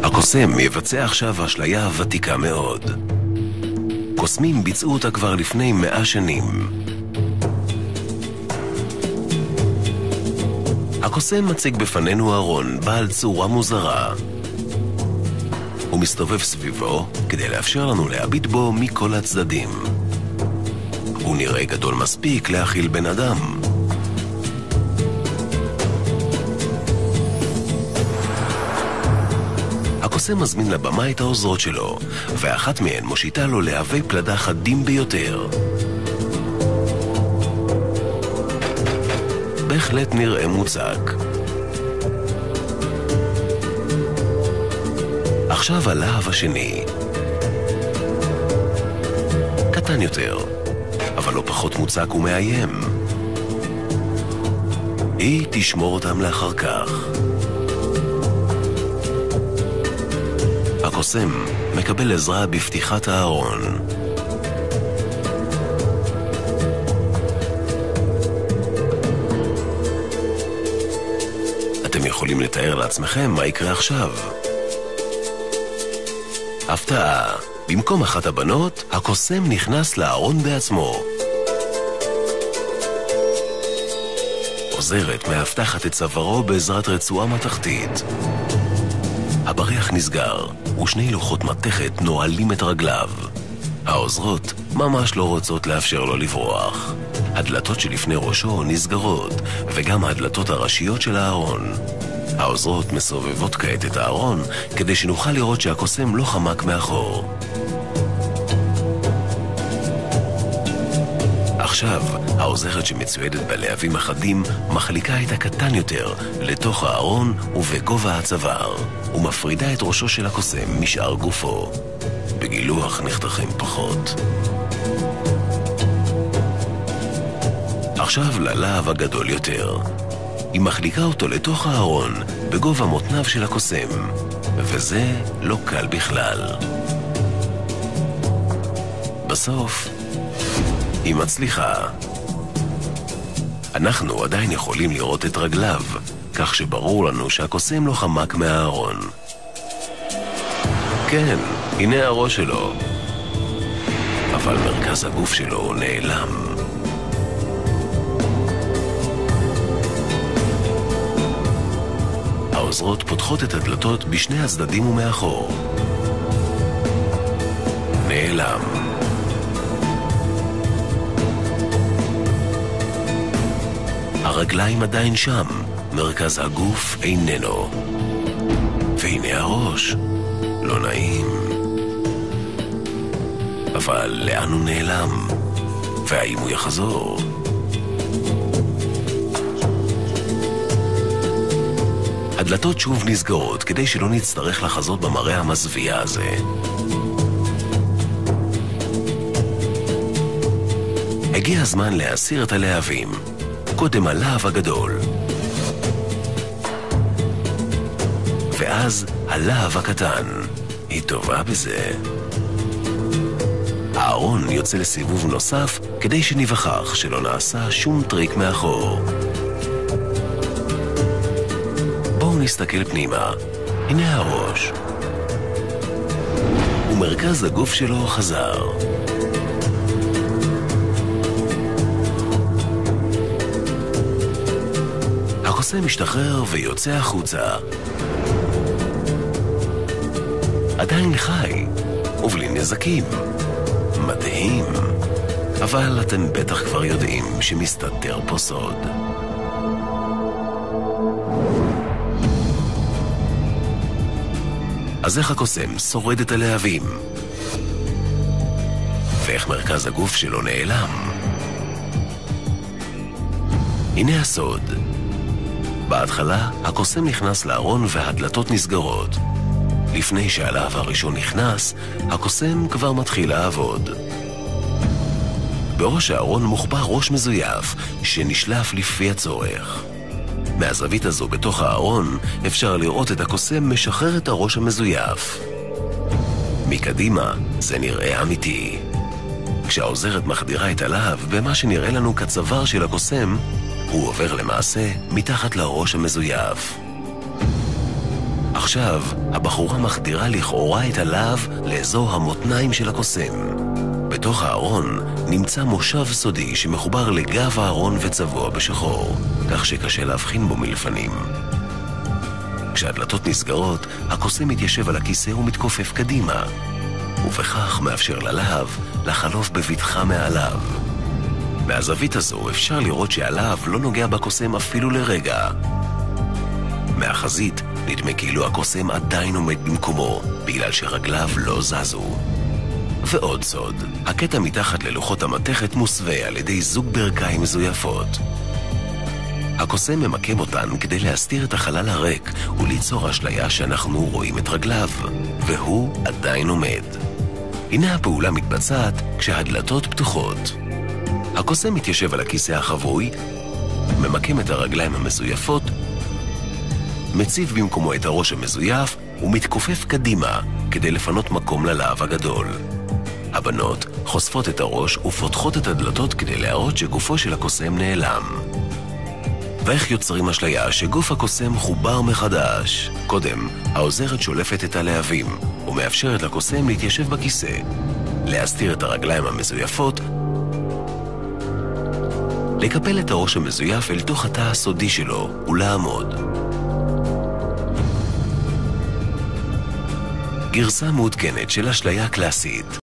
הקוסם יבצע עכשיו אשליה ותיקה מאוד. קוסמים ביצעו אותה כבר לפני 100 שנים. הקוסם מציג בפנינו ארון בעל צורה מוזרה. הוא מסתובב סביבו כדי לאפשר לנו להביט בו מכל הצדדים. הוא נראה גדול מספיק להכיל בן אדם. הקוסם מזמין לבמה את העוזרות שלו, ואחת מהן מושיטה לו להבי פלדה חדים ביותר. בהחלט נראה מוצק. עכשיו הלהב השני. קטן יותר, אבל לא פחות מוצק ומאיים. היא תשמור אותם לאחר כך. הקוסם מקבל עזרה בפתיחת הארון. אתם יכולים לתאר לעצמכם מה יקרה עכשיו. הפתעה, במקום אחת הבנות, הקוסם נכנס לארון בעצמו. עוזרת מאבטחת את צווארו בעזרת רצועה מתכתית. הבריח נסגר, ושני לוחות מתכת נועלים את רגליו. העוזרות ממש לא רוצות לאפשר לו לברוח. הדלתות שלפני ראשו נסגרות, וגם הדלתות הראשיות של הארון. העוזרות מסובבות כעת את הארון, כדי שנוכל לראות שהקוסם לא חמק מאחור. עכשיו, העוזרת שמצוידת בלהבים אחדים מחליקה את הקטן יותר לתוך הארון ובגובה הצוואר, ומפרידה את ראשו של הקוסם משאר גופו. בגילוח נחתכים פחות. עכשיו ללהב הגדול יותר. היא מחליקה אותו לתוך הארון בגובה מותניו של הקוסם, וזה לא קל בכלל. בסוף היא מצליחה. אנחנו עדיין יכולים לראות את רגליו, כך שברור לנו שהקוסם לא חמק מהארון. כן, הנה הראש שלו. אבל מרכז הגוף שלו נעלם. העוזרות פותחות את הדלתות בשני הצדדים ומאחור. נעלם. הרגליים עדיין שם, מרכז הגוף איננו. והנה הראש. לא נעים. אבל לאן הוא נעלם? והאם הוא יחזור? הדלתות שוב נסגרות כדי שלא נצטרך לחזות במראה המזוויע הזה. הגיע הזמן להסיר את הלהבים. קודם הלהב הגדול. ואז הלהב הקטן. היא טובה בזה. הארון יוצא לסיבוב נוסף כדי שנבחח שלא נעשה שום טריק מאחור. בואו נסתכל פנימה. הנה הראש. ומרכז הגוף שלו חזר. הקוסם משתחרר ויוצא החוצה. עדיין חי, ובלי נזקים. מדהים. אבל אתם בטח כבר יודעים שמסתתר פה סוד. אז איך הקוסם שורד את הלהבים? ואיך מרכז הגוף שלו נעלם? הנה הסוד. בהתחלה, הקוסם נכנס לארון והדלתות נסגרות. לפני שהלהב הראשון נכנס, הקוסם כבר מתחיל לעבוד. בראש הארון מוחבא ראש מזויף שנשלף לפי הצורך. מהזווית הזו בתוך הארון אפשר לראות את הקוסם משחרר את הראש המזויף. מקדימה זה נראה אמיתי. כשהעוזרת מחדירה את הלהב במה שנראה לנו כצוואר של הקוסם, הוא עובר למעשה מתחת לראש המזויף. עכשיו עכשיו, הבחורה מחדירה לכאורה את הלהב לאזור המותניים של הקוסם. בתוך הארון נמצא מושב סודי שמחובר לגב הארון וצבוע בשחור, כך שקשה להבחין בו מלפנים. כשהדלתות נסגרות, הקוסם מתיישב על הכיסא ומתכופף קדימה, ובכך מאפשר ללהב לחלוף בבטחה מעליו. מהזווית הזו אפשר לראות שהלהב לא נוגע בקוסם אפילו לרגע. מהחזית נדמה כאילו הקוסם עדיין עומד במקומו, בגלל שרגליו לא זזו. ועוד סוד, הקטע מתחת ללוחות המתכת מוסווה על ידי זוג ברכיים מזויפות. הקוסם ממקם אותן כדי להסתיר את החלל הריק וליצור אשליה שאנחנו רואים את רגליו, והוא עדיין עומד. הנה הפעולה מתבצעת כשהדלתות פתוחות. הקוסם מתיישב על הכיסא החבוי, ממקם את הרגליים המזויפות, מציב במקומו את הראש המזויף ומתכופף קדימה כדי לפנות מקום ללהב הגדול. הבנות חושפות את הראש ופותחות את הדלתות כדי להראות שגופו של הקוסם נעלם. ואיך יוצרים אשליה שגוף הקוסם חובר מחדש? קודם, העוזרת שולפת את הלהבים ומאפשרת לקוסם להתיישב בכיסא, להסתיר את הרגליים המזויפות, לקפל את הראש המזויף אל תוך התא הסודי שלו ולעמוד. גרסה מעודכנת של אשליה קלאסית.